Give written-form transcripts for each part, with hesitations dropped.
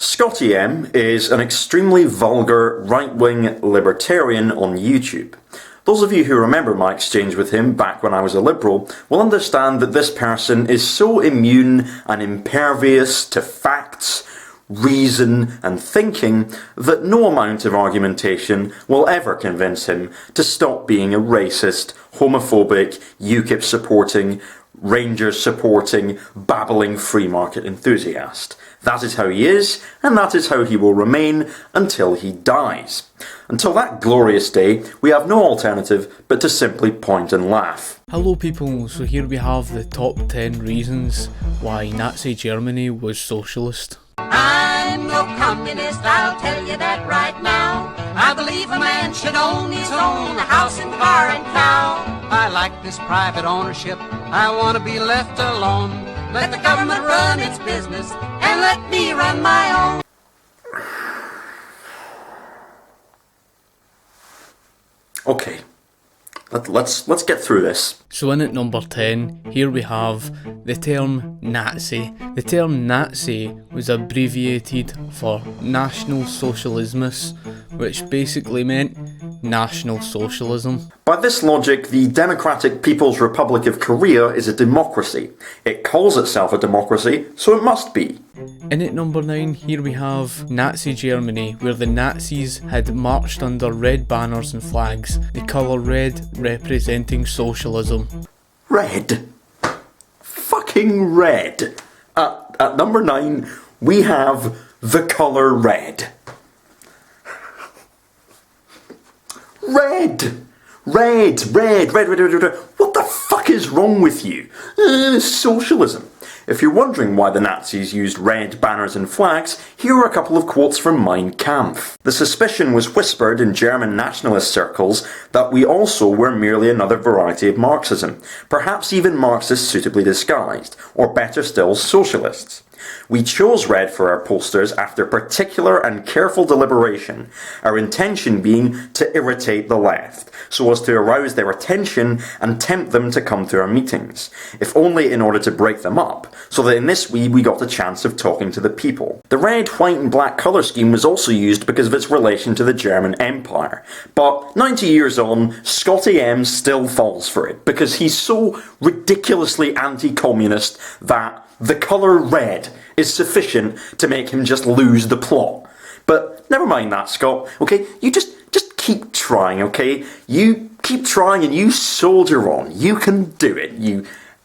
Scotty M is an extremely vulgar right-wing libertarian on YouTube. Those of you who remember my exchange with him back when I was a liberal will understand that this person is so immune and impervious to facts, reason and thinking that no amount of argumentation will ever convince him to stop being a racist, homophobic, UKIP supporting, Rangers supporting, babbling free market enthusiast. That is how he is, and that is how he will remain until he dies. Until that glorious day, we have no alternative but to simply point and laugh. Hello people, so here we have the top 10 reasons why Nazi Germany was socialist. I'm no communist, I'll tell you that right now. I believe a man should own his own house and car and cow. I like this private ownership, I want to be left alone. Let the government run its business and let me run my own. Okay, let's get through this. So in at number 10, here we have the term Nazi. The term Nazi was abbreviated for National Socialismus, which basically meant National Socialism. By this logic, the Democratic People's Republic of Korea is a democracy. It calls itself a democracy, so it must be. In at number 9, here we have Nazi Germany, where the Nazis had marched under red banners and flags, the colour red representing socialism. Red. Fucking red. At number 9, we have the colour red. Red! Red! What the fuck is wrong with you? Socialism. If you're wondering why the Nazis used red banners and flags, here are a couple of quotes from Mein Kampf. The suspicion was whispered in German nationalist circles that we also were merely another variety of Marxism, perhaps even Marxists suitably disguised, or better still, socialists. We chose red for our posters after particular and careful deliberation, our intention being to irritate the left, so as to arouse their attention and tempt them to come to our meetings, if only in order to break them up, so that in this way we got a chance of talking to the people. The red, white and black colour scheme was also used because of its relation to the German Empire, but 90 years on, Scotty M still falls for it, because he's so ridiculously anti-communist that the colour red is sufficient to make him just lose the plot. But never mind that, Scott, okay? You just keep trying, okay? You keep trying and you soldier on. You can do it, you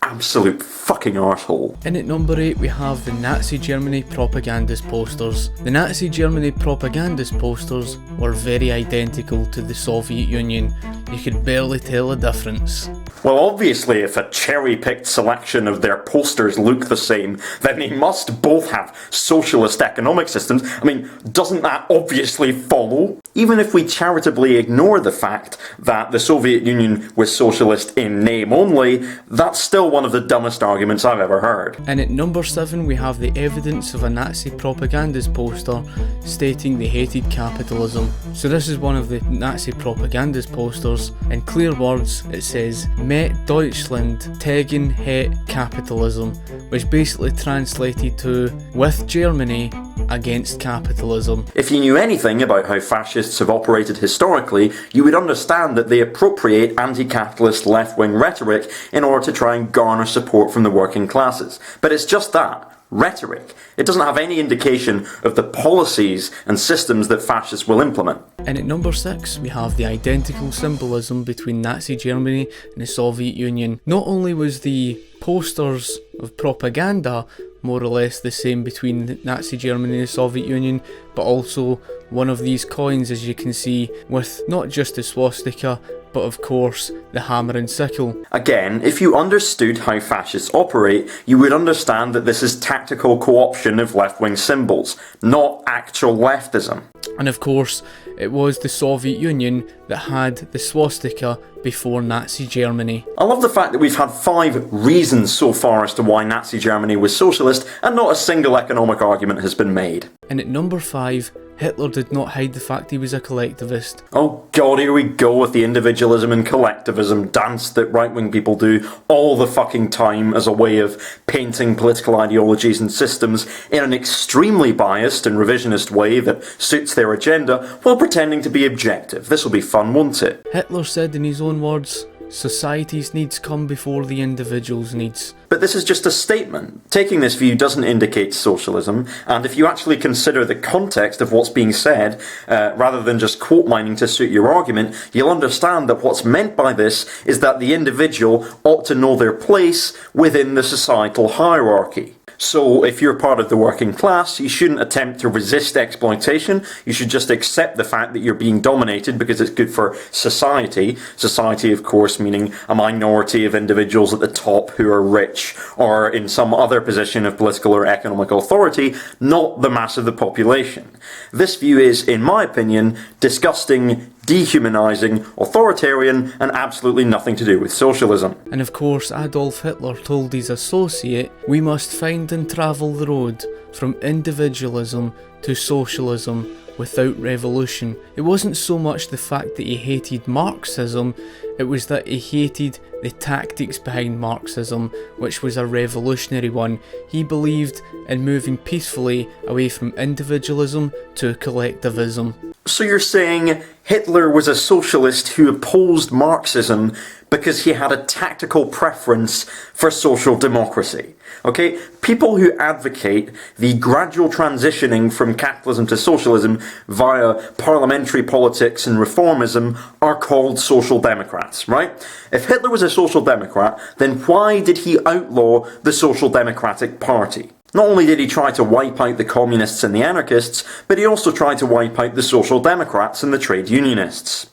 absolute fucking arsehole. In at number 8, we have the Nazi Germany propagandist posters. The Nazi Germany propagandist posters were very identical to the Soviet Union. You could barely tell a difference. Well, obviously, if a cherry-picked selection of their posters look the same, then they must both have socialist economic systems. I mean, doesn't that obviously follow? Even if we charitably ignore the fact that the Soviet Union was socialist in name only, that's still one of the dumbest arguments I've ever heard. And at number 7, we have the evidence of a Nazi propagandist poster stating they hated capitalism. So this is one of the Nazi propagandist posters. In clear words, it says, "Met Deutschland tegen het Kapitalism," which basically translated to, "with Germany against capitalism." If you knew anything about how fascists have operated historically, you would understand that they appropriate anti-capitalist left-wing rhetoric in order to try and garner support from the working classes. But it's just that. Rhetoric. It doesn't have any indication of the policies and systems that fascists will implement. And at number 6, we have the identical symbolism between Nazi Germany and the Soviet Union. Not only was the posters of propaganda more or less the same between Nazi Germany and the Soviet Union, but also one of these coins, as you can see, with not just the swastika, but of course the hammer and sickle. Again, if you understood how fascists operate, you would understand that this is tactical co-option of left-wing symbols, not actual leftism. And of course, it was the Soviet Union that had the swastika before Nazi Germany. I love the fact that we've had 5 reasons so far as to why Nazi Germany was socialist, and not a single economic argument has been made. And at number 5, Hitler did not hide the fact he was a collectivist. Oh god, here we go with the individualism and collectivism dance that right-wing people do all the fucking time as a way of painting political ideologies and systems in an extremely biased and revisionist way that suits their agenda while pretending to be objective. This will be fun, won't it? Hitler said in his own words, "Society's needs come before the individual's needs." But this is just a statement. Taking this view doesn't indicate socialism, and if you actually consider the context of what's being said, rather than just quote mining to suit your argument, you'll understand that what's meant by this is that the individual ought to know their place within the societal hierarchy. So, if you're part of the working class, you shouldn't attempt to resist exploitation. You should just accept the fact that you're being dominated because it's good for society. Society, of course, meaning a minority of individuals at the top who are rich or in some other position of political or economic authority, not the mass of the population. This view is, in my opinion, disgusting, dehumanising, authoritarian, and absolutely nothing to do with socialism. And of course, Adolf Hitler told his associate, "We must find and travel the road from individualism to socialism without revolution." It wasn't so much the fact that he hated Marxism, it was that he hated the tactics behind Marxism, which was a revolutionary one. He believed in moving peacefully away from individualism to collectivism. So you're saying Hitler was a socialist who opposed Marxism because he had a tactical preference for social democracy. Okay? People who advocate the gradual transitioning from capitalism to socialism via parliamentary politics and reformism are called social democrats, right? If Hitler was a social democrat, then why did he outlaw the Social Democratic Party? Not only did he try to wipe out the communists and the anarchists, but he also tried to wipe out the social democrats and the trade unionists.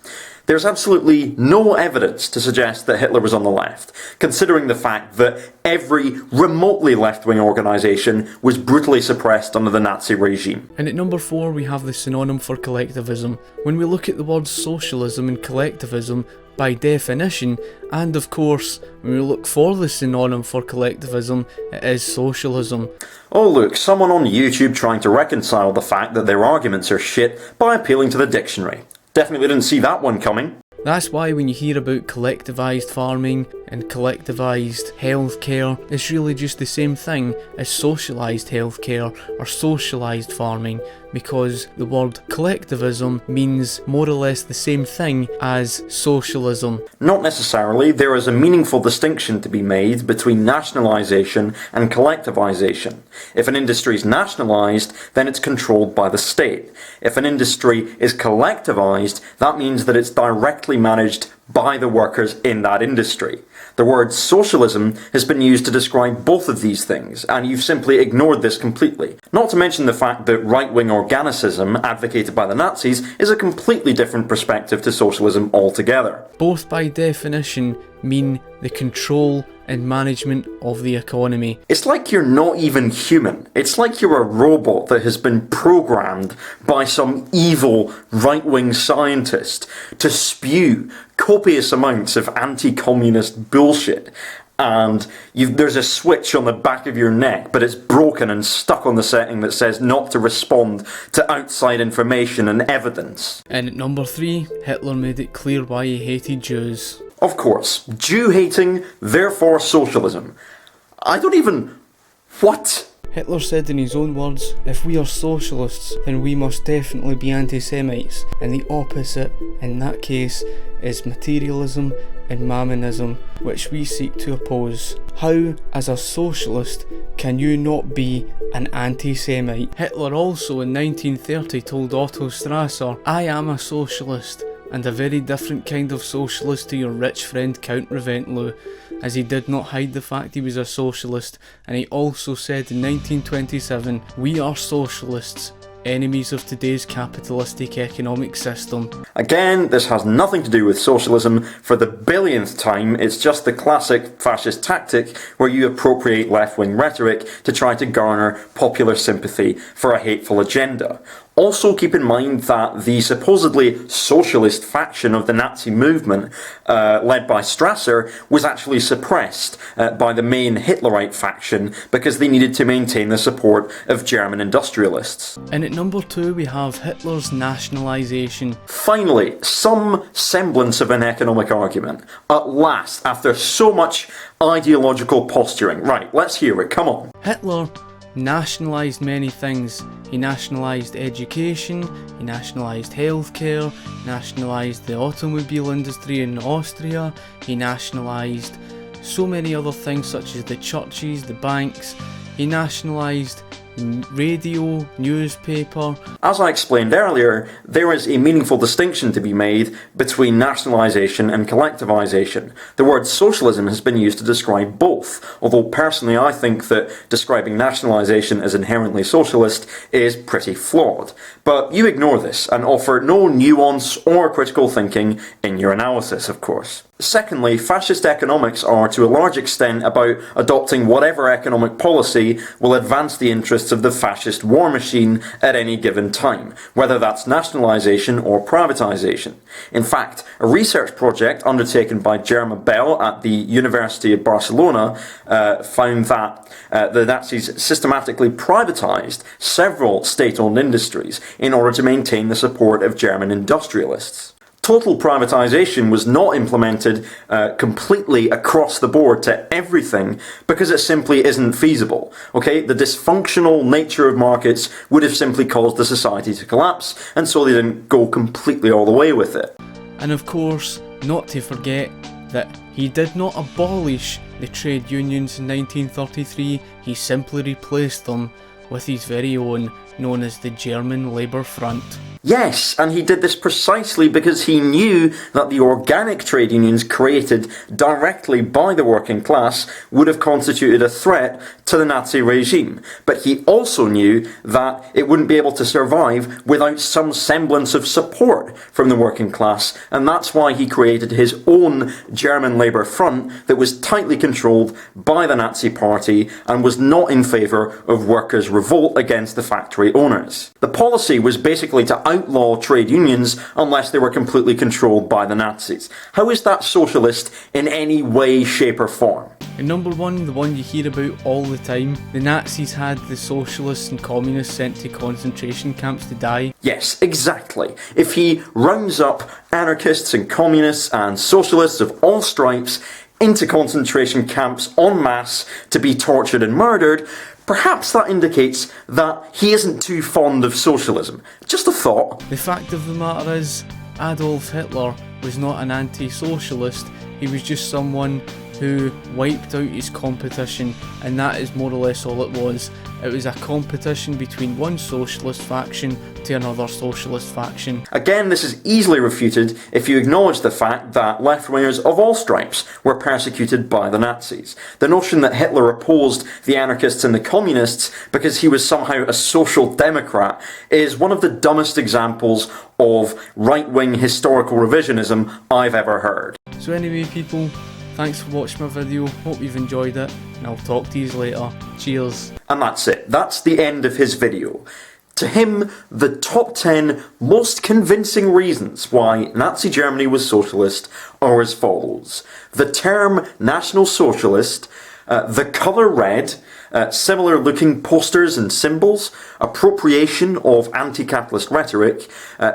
There's absolutely no evidence to suggest that Hitler was on the left, considering the fact that every remotely left-wing organisation was brutally suppressed under the Nazi regime. And at number 4 we have the synonym for collectivism. When we look at the words socialism and collectivism, by definition, and of course, when we look for the synonym for collectivism, it is socialism. Oh look, someone on YouTube trying to reconcile the fact that their arguments are shit by appealing to the dictionary. Definitely didn't see that one coming. That's why when you hear about collectivised farming and collectivised healthcare, it's really just the same thing as socialised healthcare or socialised farming, because the word collectivism means more or less the same thing as socialism. Not necessarily. There is a meaningful distinction to be made between nationalisation and collectivisation. If an industry is nationalised, then it's controlled by the state. If an industry is collectivised, that means that it's directly managed by the workers in that industry. The word socialism has been used to describe both of these things, and you've simply ignored this completely. Not to mention the fact that right-wing organicism, advocated by the Nazis, is a completely different perspective to socialism altogether. Both by definition mean the control and management of the economy. It's like you're not even human. It's like you're a robot that has been programmed by some evil right-wing scientist to spew copious amounts of anti-communist bullshit, and there's a switch on the back of your neck, but it's broken and stuck on the setting that says not to respond to outside information and evidence. And at number 3, Hitler made it clear why he hated Jews. Of course, Jew-hating, therefore socialism. I don't even... What? Hitler said in his own words, "If we are socialists, then we must definitely be anti-Semites, and the opposite, in that case, is materialism and mammonism, which we seek to oppose. How, as a socialist, can you not be an anti-Semite?" Hitler also in 1930 told Otto Strasser, "I am a socialist, and a very different kind of socialist to your rich friend Count Reventlow," as he did not hide the fact he was a socialist. And he also said in 1927, "We are socialists, enemies of today's capitalistic economic system." Again, this has nothing to do with socialism. For the billionth time, it's just the classic fascist tactic where you appropriate left-wing rhetoric to try to garner popular sympathy for a hateful agenda. Also keep in mind that the supposedly socialist faction of the Nazi movement, led by Strasser, was actually suppressed by the main Hitlerite faction because they needed to maintain the support of German industrialists. And at number 2 we have Hitler's nationalisation. Finally, some semblance of an economic argument. At last, after so much ideological posturing. Right, let's hear it, come on. Hitler nationalised many things. He nationalised education, he nationalised healthcare, nationalised the automobile industry in Austria, he nationalised so many other things such as the churches, the banks, he nationalised radio, newspaper. As I explained earlier, there is a meaningful distinction to be made between nationalisation and collectivisation. The word socialism has been used to describe both, although personally I think that describing nationalisation as inherently socialist is pretty flawed. But you ignore this and offer no nuance or critical thinking in your analysis, of course. Secondly, fascist economics are to a large extent about adopting whatever economic policy will advance the interests of the fascist war machine at any given time, whether that's nationalisation or privatisation. In fact, a research project undertaken by Germa Bel at the University of Barcelona found that the Nazis systematically privatised several state-owned industries in order to maintain the support of German industrialists. Total privatisation was not implemented completely across the board to everything because it simply isn't feasible. Okay, the dysfunctional nature of markets would have simply caused the society to collapse, and so they didn't go completely all the way with it. And of course, not to forget that he did not abolish the trade unions in 1933, he simply replaced them with his very own, known as the German Labour Front. Yes, and he did this precisely because he knew that the organic trade unions created directly by the working class would have constituted a threat to the Nazi regime. But he also knew that it wouldn't be able to survive without some semblance of support from the working class, and that's why he created his own German Labour Front that was tightly controlled by the Nazi Party and was not in favour of workers' revolt against the factory owners. The policy was basically to outlaw trade unions unless they were completely controlled by the Nazis. How is that socialist in any way, shape or form? And number 1, the one you hear about all the time, the Nazis had the socialists and communists sent to concentration camps to die. Yes, exactly. If he rounds up anarchists and communists and socialists of all stripes into concentration camps en masse to be tortured and murdered, perhaps that indicates that he isn't too fond of socialism. Just a thought. The fact of the matter is, Adolf Hitler was not an anti-socialist, he was just someone who wiped out his competition, and that is more or less all it was. It was a competition between one socialist faction to another socialist faction. Again, this is easily refuted if you acknowledge the fact that left-wingers of all stripes were persecuted by the Nazis. The notion that Hitler opposed the anarchists and the communists because he was somehow a social democrat is one of the dumbest examples of right-wing historical revisionism I've ever heard. So anyway people, thanks for watching my video, hope you've enjoyed it, and I'll talk to you later. Cheers. And that's it. That's the end of his video. To him, the top 10 most convincing reasons why Nazi Germany was socialist are as follows. The term National Socialist, the colour red, similar looking posters and symbols, appropriation of anti-capitalist rhetoric,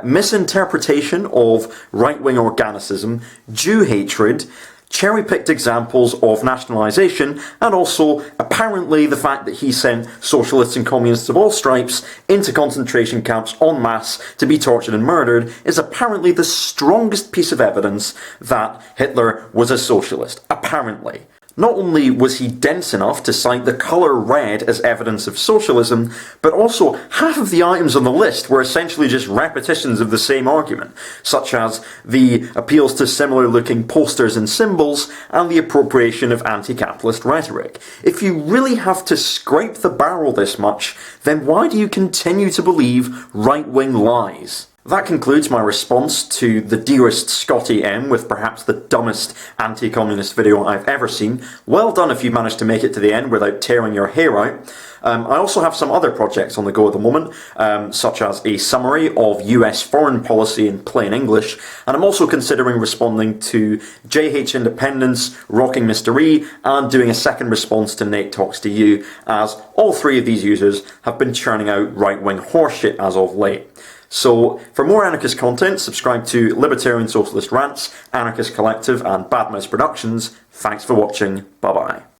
misinterpretation of right-wing organicism, Jew hatred, cherry-picked examples of nationalisation, and also apparently the fact that he sent socialists and communists of all stripes into concentration camps en masse to be tortured and murdered is apparently the strongest piece of evidence that Hitler was a socialist. Apparently. Not only was he dense enough to cite the colour red as evidence of socialism, but also half of the items on the list were essentially just repetitions of the same argument, such as the appeals to similar looking posters and symbols and the appropriation of anti-capitalist rhetoric. If you really have to scrape the barrel this much, then why do you continue to believe right-wing lies? That concludes my response to the dearest Scotty M with perhaps the dumbest anti-communist video I've ever seen. Well done if you managed to make it to the end without tearing your hair out. I also have some other projects on the go at the moment, such as a summary of US foreign policy in plain English, and I'm also considering responding to JH Independence, Rocking Mr. E, and doing a second response to Nate Talks to You, as all three of these users have been churning out right-wing horseshit as of late. So, for more anarchist content, subscribe to Libertarian Socialist Rants, Anarchist Collective, and Bad Mouse Productions. Thanks for watching. Bye-bye.